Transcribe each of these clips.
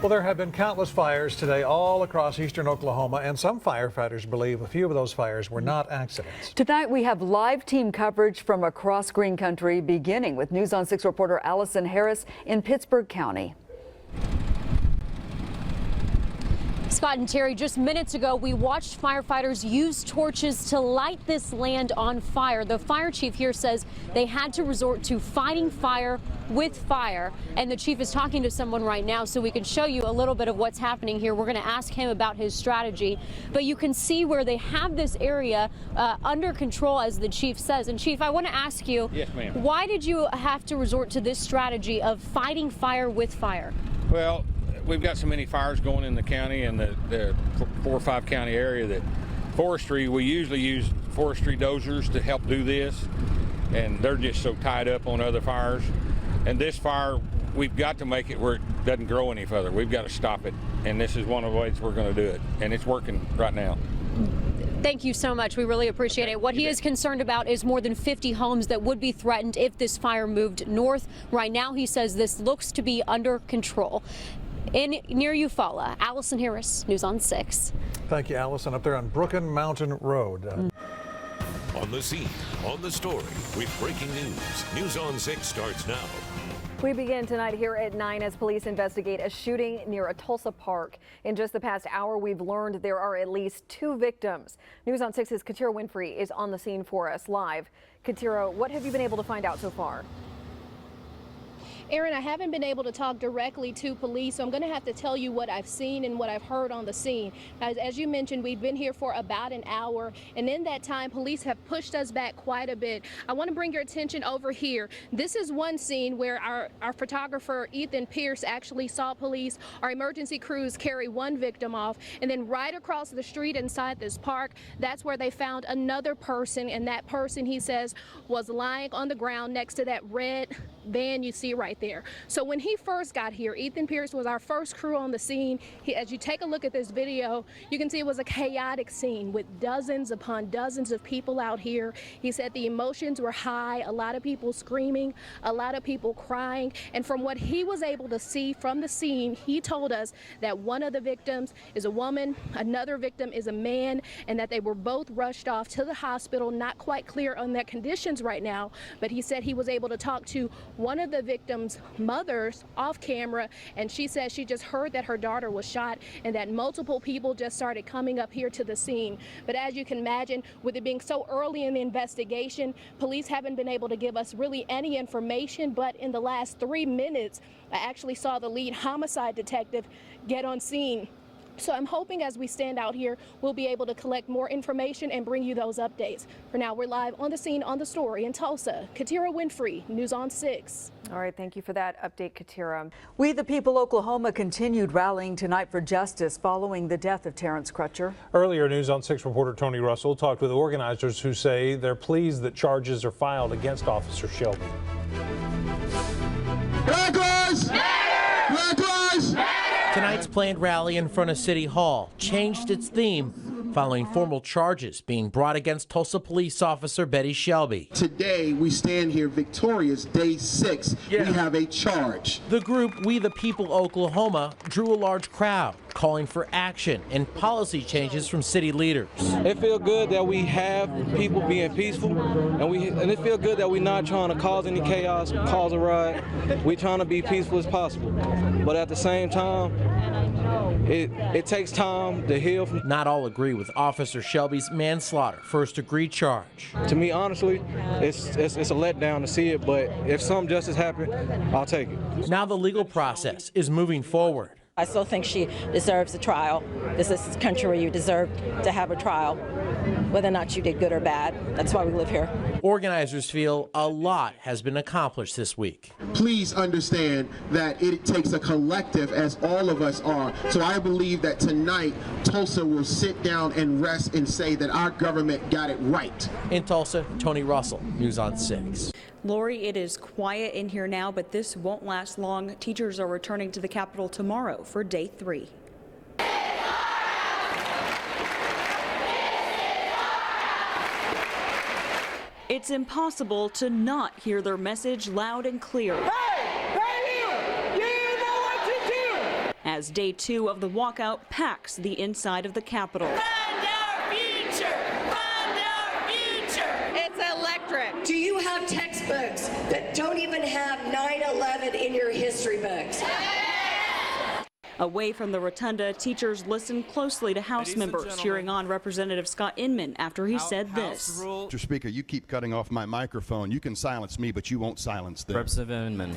Well, there have been countless fires today all across eastern Oklahoma, and some firefighters believe a few of those fires were not accidents. Tonight we have live team coverage from across Green Country, beginning with News on 6 reporter Allison Harris in Pittsburg County. Scott and Terry, just minutes ago, we watched firefighters use torches to light this land on fire. The fire chief here says they had to resort to fighting fire with fire. And the chief is talking to someone right now so we can show you a little bit of what's happening here. We're going to ask him about his strategy. But you can see where they have this area under control, as the chief says. And Chief, I want to ask you, yes, ma'am, why did you have to resort to this strategy of fighting fire with fire? Well, we've got so many fires going in the county and the 4 or 5 county area that forestry, we usually use forestry dozers to help do this, and they're just so tied up on other fires. And this fire, we've got to make it where it doesn't grow any further. We've got to stop it, and this is one of the ways we're going to do it, and it's working right now. Thank you so much. We really appreciate it. What he is concerned about is more than 50 homes that would be threatened if this fire moved north. Right now, he says this looks to be under control. Near Eufaula, Allison Harris, News on 6. Thank you, Allison, up there on Brooken Mountain Road. On the scene, on the story, with breaking news. News on 6 starts now. We begin tonight here at 9 as police investigate a shooting near a Tulsa park. In just the past hour, we've learned there are at least 2 victims. News on 6's Katira Winfrey is on the scene for us live. Katira, what have you been able to find out so far? Aaron, I haven't been able to talk directly to police, so I'm going to have to tell you what I've seen and what I've heard on the scene. As you mentioned, we've been here for about an hour, and in that time, police have pushed us back quite a bit. I want to bring your attention over here. This is one scene where our photographer, Ethan Pierce, actually saw police, our emergency crews carry one victim off, and then right across the street inside this park, that's where they found another person, and that person, he says, was lying on the ground next to that red van you see right there. So when he first got here, Ethan Pierce was our first crew on the scene. As you take a look at this video, you can see it was a chaotic scene with dozens upon dozens of people out here. He said the emotions were high, a lot of people screaming, a lot of people crying. And from what he was able to see from the scene, he told us that one of the victims is a woman, another victim is a man, and that they were both rushed off to the hospital. Not quite clear on their conditions right now, but he said he was able to talk to one of the victims' mothers off camera, and she said she just heard that her daughter was shot and that multiple people just started coming up here to the scene. But as you can imagine, with it being so early in the investigation, police haven't been able to give us really any information. But in the last 3 minutes, I actually saw the lead homicide detective get on scene. So I'm hoping as we stand out here, we'll be able to collect more information and bring you those updates. For now, we're live on the scene on the story in Tulsa. Katira Winfrey, News on 6. All right, thank you for that update, Katira. We the People Oklahoma continued rallying tonight for justice following the death of Terrence Crutcher. Earlier, News on 6 reporter Tony Russell talked with organizers who say they're pleased that charges are filed against Officer Shelby. Black lives matter! Black lives matter! Tonight's planned rally in front of City Hall changed its theme following formal charges being brought against Tulsa police officer Betty Shelby. Today, we stand here victorious, day 6. We have a charge. The group We the People Oklahoma drew a large crowd, calling for action and policy changes from city leaders. It feels good that we have people being peaceful, and it feels good that we're not trying to cause any chaos, cause a riot. We're trying to be peaceful as possible. But at the same time, it takes time to heal. Not all agree with Officer Shelby's manslaughter first-degree charge. To me, honestly, it's a letdown to see it, but if some justice happens, I'll take it. Now the legal process is moving forward. I still think she deserves a trial. This is a country where you deserve to have a trial, whether or not you did good or bad. That's why we live here. Organizers feel a lot has been accomplished this week. Please understand that it takes a collective, as all of us are. So I believe that tonight, Tulsa will sit down and rest and say that our government got it right. In Tulsa, Tony Russell, News on 6. Lori, it is quiet in here now, but this won't last long. Teachers are returning to the Capitol tomorrow for day 3. It's impossible to not hear their message loud and clear. Hey, right here! You know what to do! as day 2 of the walkout packs the inside of the Capitol. It's electric. Do you have textbooks that don't even have 9/11 in your history books? Away from the rotunda, teachers listened closely to House members cheering on Representative Scott Inman after he said this. Mr. Speaker, you keep cutting off my microphone. You can silence me, but you won't silence them. Representative Inman.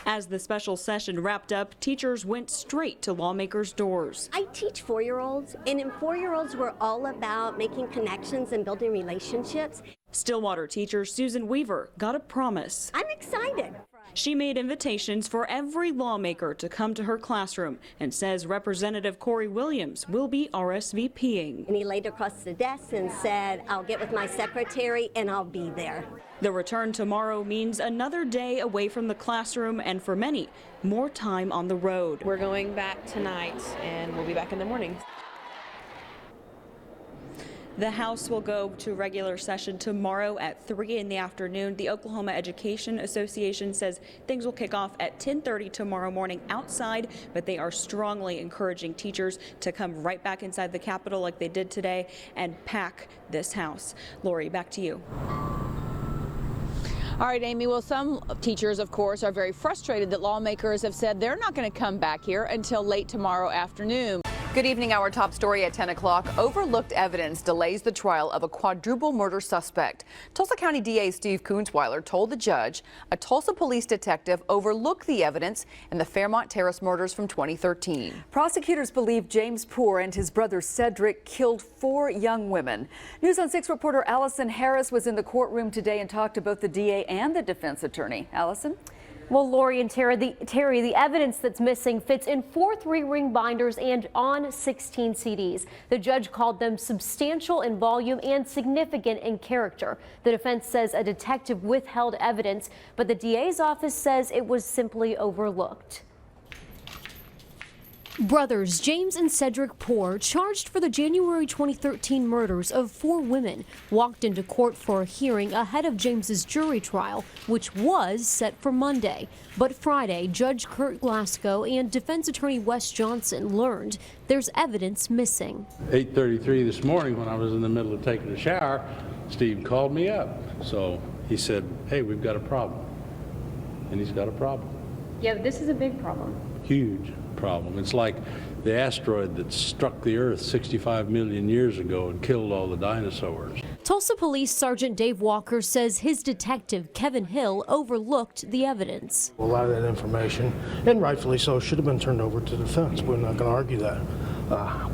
As the special session wrapped up, teachers went straight to lawmakers' doors. I teach 4-year-olds, and in 4-year-olds, we're all about making connections and building relationships. Stillwater teacher Susan Weaver got a promise. I'm excited. She made invitations for every lawmaker to come to her classroom and says Representative Corey Williams will be RSVPing. And he laid across the desk and said, I'll get with my secretary and I'll be there. The return tomorrow means another day away from the classroom and for many, more time on the road. We're going back tonight and we'll be back in the morning. The House will go to regular session tomorrow at 3 in the afternoon. The Oklahoma Education Association says things will kick off at 10:30 tomorrow morning outside, but they are strongly encouraging teachers to come right back inside the Capitol like they did today and pack this House. Lori, back to you. All right, Amy. Well, some teachers, of course, are very frustrated that lawmakers have said they're not going to come back here until late tomorrow afternoon. Good evening. Our top story at 10 o'clock. Overlooked evidence delays the trial of a quadruple murder suspect. Tulsa County DA Steve Kunzweiler told the judge a Tulsa police detective overlooked the evidence in the Fairmont Terrace murders from 2013. Prosecutors believe James Poor and his brother Cedric killed 4 young women. News on 6 reporter Allison Harris was in the courtroom today and talked to both the DA and the defense attorney. Allison? Well, Lori and Terry, the evidence that's missing fits in 4 3-ring binders and on 16 CDs. The judge called them substantial in volume and significant in character. The defense says a detective withheld evidence, but the DA's office says it was simply overlooked. Brothers James and Cedric Poor, charged for the January 2013 murders of 4 women, walked into court for a hearing ahead of James's jury trial, which was set for Monday. But Friday, Judge Kurt Glasgow and defense attorney Wes Johnson learned there's evidence missing. 8:33 this morning, when I was in the middle of taking a shower, Steve called me up. So he said, hey, we've got a problem. And he's got a problem. Yeah, this is a big problem. Huge problem. It's like the asteroid that struck the Earth 65 million years ago and killed all the dinosaurs. Tulsa Police Sergeant Dave Walker says his detective, Kevin Hill, overlooked the evidence. A lot of that information, and rightfully so, should have been turned over to the defense. We're not going to argue that.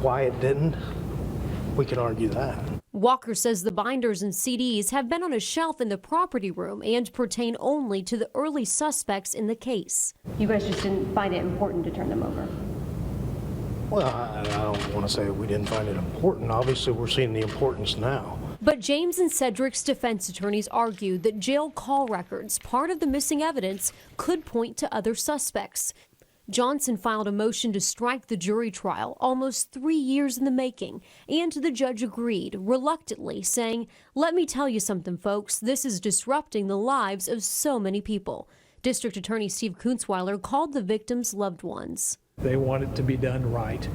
Why it didn't, we can argue that. Walker says the binders and CDs have been on a shelf in the property room and pertain only to the early suspects in the case. You guys just didn't find it important to turn them over? Well, I don't want to say we didn't find it important. Obviously, we're seeing the importance now. But James and Cedric's defense attorneys argued that jail call records, part of the missing evidence, could point to other suspects. Johnson filed a motion to strike the jury trial, almost 3 years in the making, and the judge agreed, reluctantly, saying, "Let me tell you something, folks, this is disrupting the lives of so many people." District Attorney Steve Kunzweiler called the victims loved ones. They want it to be done right.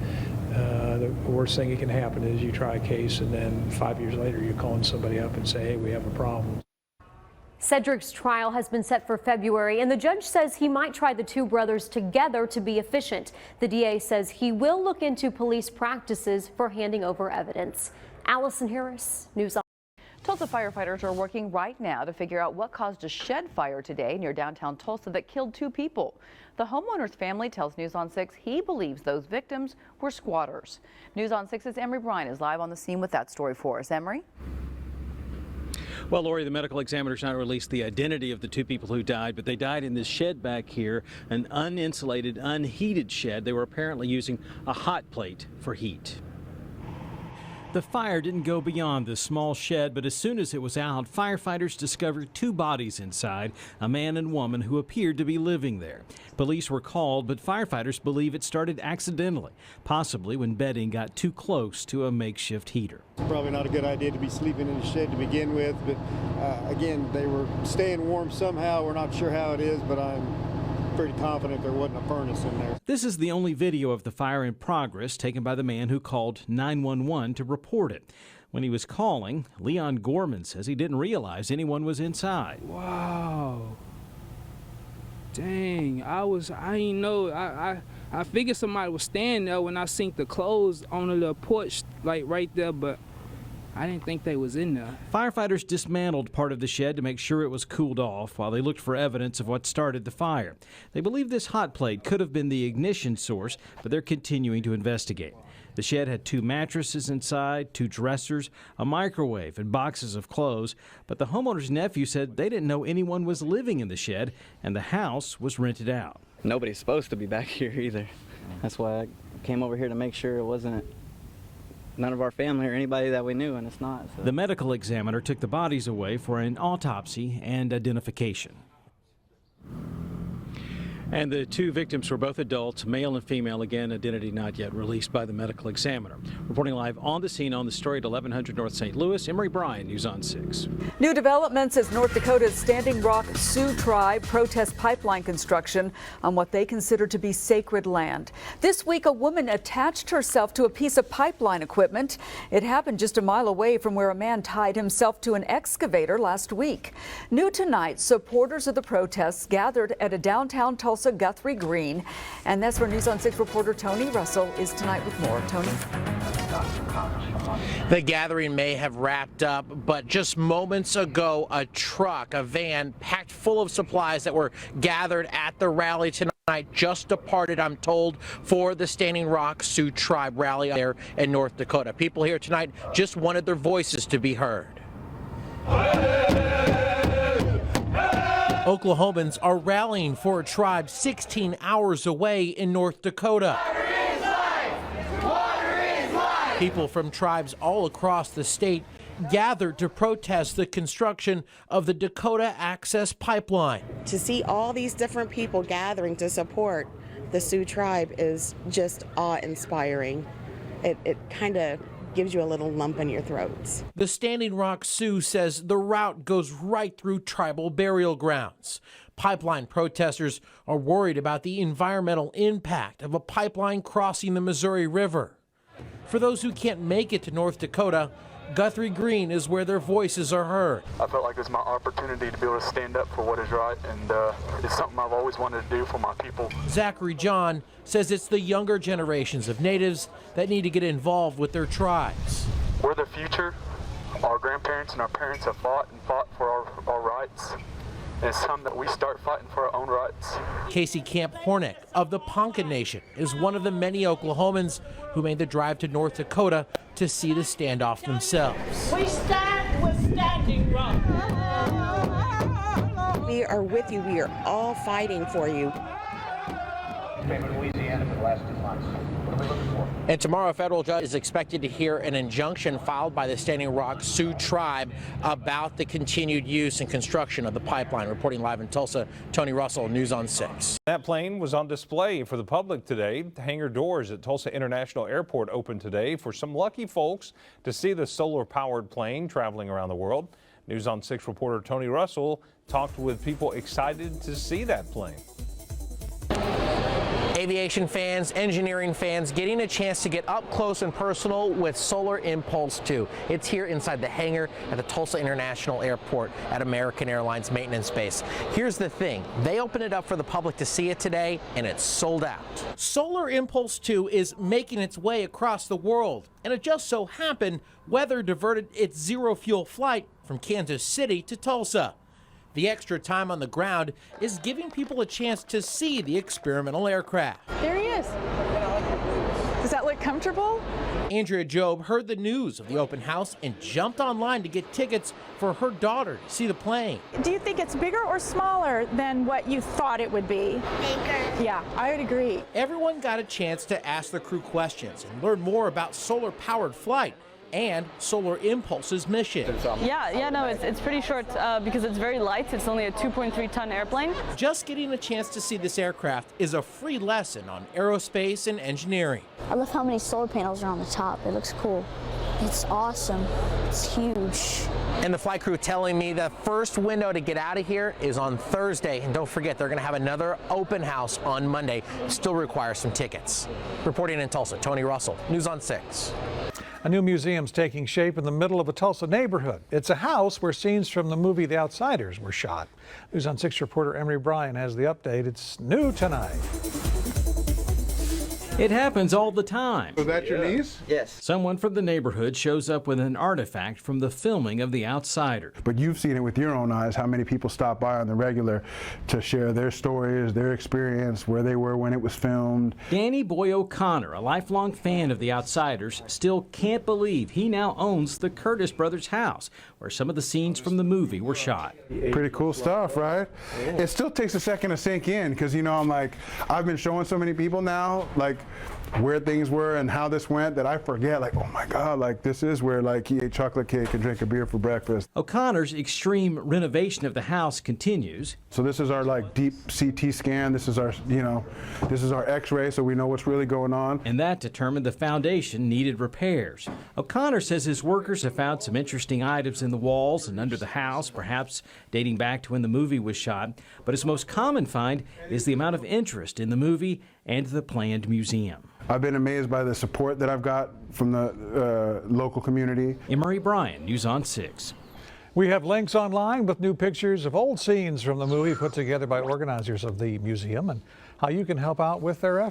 The worst thing that can happen is you try a case and then 5 years later you're calling somebody up and say, hey, we have a problem. Cedric's trial has been set for February, and the judge says he might try the 2 brothers together to be efficient. The DA says he will look into police practices for handing over evidence. Allison Harris, News on. Tulsa firefighters are working right now to figure out what caused a shed fire today near downtown Tulsa that killed 2 people. The homeowner's family tells News on 6 he believes those victims were squatters. News on 6's Emery Bryan is live on the scene with that story for us. Emery? Well, Lori, the medical examiner's not released the identity of the 2 people who died, but they died in this shed back here, an uninsulated, unheated shed. They were apparently using a hot plate for heat. The fire didn't go beyond the small shed, but as soon as it was out, firefighters discovered 2 bodies inside, a man and woman who appeared to be living there. Police were called, but firefighters believe it started accidentally, possibly when bedding got too close to a makeshift heater. It's probably not a good idea to be sleeping in the shed to begin with, but again, they were staying warm somehow. We're not sure how it is, but I'm pretty confident there wasn't a furnace in there. This is the only video of the fire in progress taken by the man who called 911 to report it. When he was calling, Leon Gorman says he didn't realize anyone was inside. Wow. Dang, I ain't know. I figured somebody was standing there when I seen the clothes on the little porch, like right there, but I didn't think they was in there. Firefighters dismantled part of the shed to make sure it was cooled off while they looked for evidence of what started the fire. They believe this hot plate could have been the ignition source, but they're continuing to investigate. The shed had 2 mattresses inside, 2 dressers, a microwave, and boxes of clothes, but the homeowner's nephew said they didn't know anyone was living in the shed, and the house was rented out. Nobody's supposed to be back here either. That's why I came over here to make sure it wasn't none of our family or anybody that we knew, and it's not. So. The medical examiner took the bodies away for an autopsy and identification. And the 2 victims were both adults, male and female. Again, identity not yet released by the medical examiner. Reporting live on the scene on the story at 1100 North St. Louis, Emery Bryan, News on 6. New developments as North Dakota's Standing Rock Sioux Tribe protests pipeline construction on what they consider to be sacred land. This week, a woman attached herself to a piece of pipeline equipment. It happened just a mile away from where a man tied himself to an excavator last week. New tonight, supporters of the protests gathered at a downtown Tulsa Guthrie Green, and that's where News on 6 reporter Tony Russell is tonight with more. Tony? The gathering may have wrapped up, but just moments ago, a truck, a van packed full of supplies that were gathered at the rally tonight just departed, I'm told, for the Standing Rock Sioux Tribe rally there in North Dakota. People here tonight just wanted their voices to be heard. Oklahomans are rallying for a tribe 16 hours away in North Dakota. Water is life! Water is life! People from tribes all across the state gathered to protest the construction of the Dakota Access Pipeline. To see all these different people gathering to support the Sioux Tribe is just awe-inspiring. It kind of gives you a little lump in your throats. The Standing Rock Sioux says the route goes right through tribal burial grounds. Pipeline protesters are worried about the environmental impact of a pipeline crossing the Missouri River. For those who can't make it to North Dakota, Guthrie Green is where their voices are heard. I felt like it was my opportunity to be able to stand up for what is right, and it's something I've always wanted to do for my people. Zachary John says it's the younger generations of natives that need to get involved with their tribes. We're the future. Our grandparents and our parents have fought for our rights. And it's time that we start fighting for our own rights. Casey Camp Hornick of the Ponca Nation is one of the many Oklahomans who made the drive to North Dakota to see the standoff themselves. We stand with Standing Rock. We are with you. We are all fighting for you. Came to Louisiana for the last 2 months. What are we looking for? And tomorrow, a federal judge is expected to hear an injunction filed by the Standing Rock Sioux Tribe about the continued use and construction of the pipeline. Reporting live in Tulsa, Tony Russell, News on 6. That plane was on display for the public today. The hangar doors at Tulsa International Airport opened today for some lucky folks to see the solar-powered plane traveling around the world. News on 6 reporter Tony Russell talked with people excited to see that plane. Aviation fans, engineering fans, getting a chance to get up close and personal with Solar Impulse 2. It's here inside the hangar at the Tulsa International Airport at American Airlines Maintenance Base. Here's the thing, they opened it up for the public to see it today, and it's sold out. Solar Impulse 2 is making its way across the world, and it just so happened weather diverted its zero-fuel flight from Kansas City to Tulsa. The extra time on the ground is giving people a chance to see the experimental aircraft. There he is. Does that look comfortable? Andrea Job heard the news of the open house and jumped online to get tickets for her daughter to see the plane. Do you think it's bigger or smaller than what you thought it would be? Bigger. Yeah, I would agree. Everyone got a chance to ask the crew questions and learn more about solar-powered flight and Solar Impulse's mission. It's pretty short because it's very light. It's only a 2.3-ton airplane. Just getting a chance to see this aircraft is a free lesson on aerospace and engineering. I love how many solar panels are on the top. It looks cool. It's awesome. It's huge. And the flight crew telling me the first window to get out of here is on Thursday. And don't forget, they're going to have another open house on Monday. Still requires some tickets. Reporting in Tulsa, Tony Russell, News on 6. A new museum's taking shape in the middle of a Tulsa neighborhood. It's a house where scenes from the movie The Outsiders were shot. News on 6 reporter Emery Bryan has the update. It's new tonight. It happens all the time. Was that your niece? Yes. Someone from the neighborhood shows up with an artifact from the filming of The Outsiders. But you've seen it with your own eyes, how many people stop by on the regular to share their stories, their experience, where they were when it was filmed. Danny Boy O'Connor, a lifelong fan of The Outsiders, still can't believe he now owns the Curtis Brothers house, where some of the scenes from the movie were shot. Pretty cool stuff, right? It still takes a second to sink in, because, you know, I've been showing so many people now, like, where things were and how this went, that I forget, like, oh my God, like, this is where, like, he ate chocolate cake and drank a beer for breakfast. O'Connor's extreme renovation of the house continues. So this is our, like, deep CT scan. This is our, you know, this is our x-ray, so we know what's really going on. And that determined the foundation needed repairs. O'Connor says his workers have found some interesting items in the walls and under the house, perhaps dating back to when the movie was shot. But his most common find is the amount of interest in the movie and the planned museum. I've been amazed by the support that I've got from the local community. Emery Bryan, News on 6. We have links online with new pictures of old scenes from the movie put together by organizers of the museum and how you can help out with their efforts.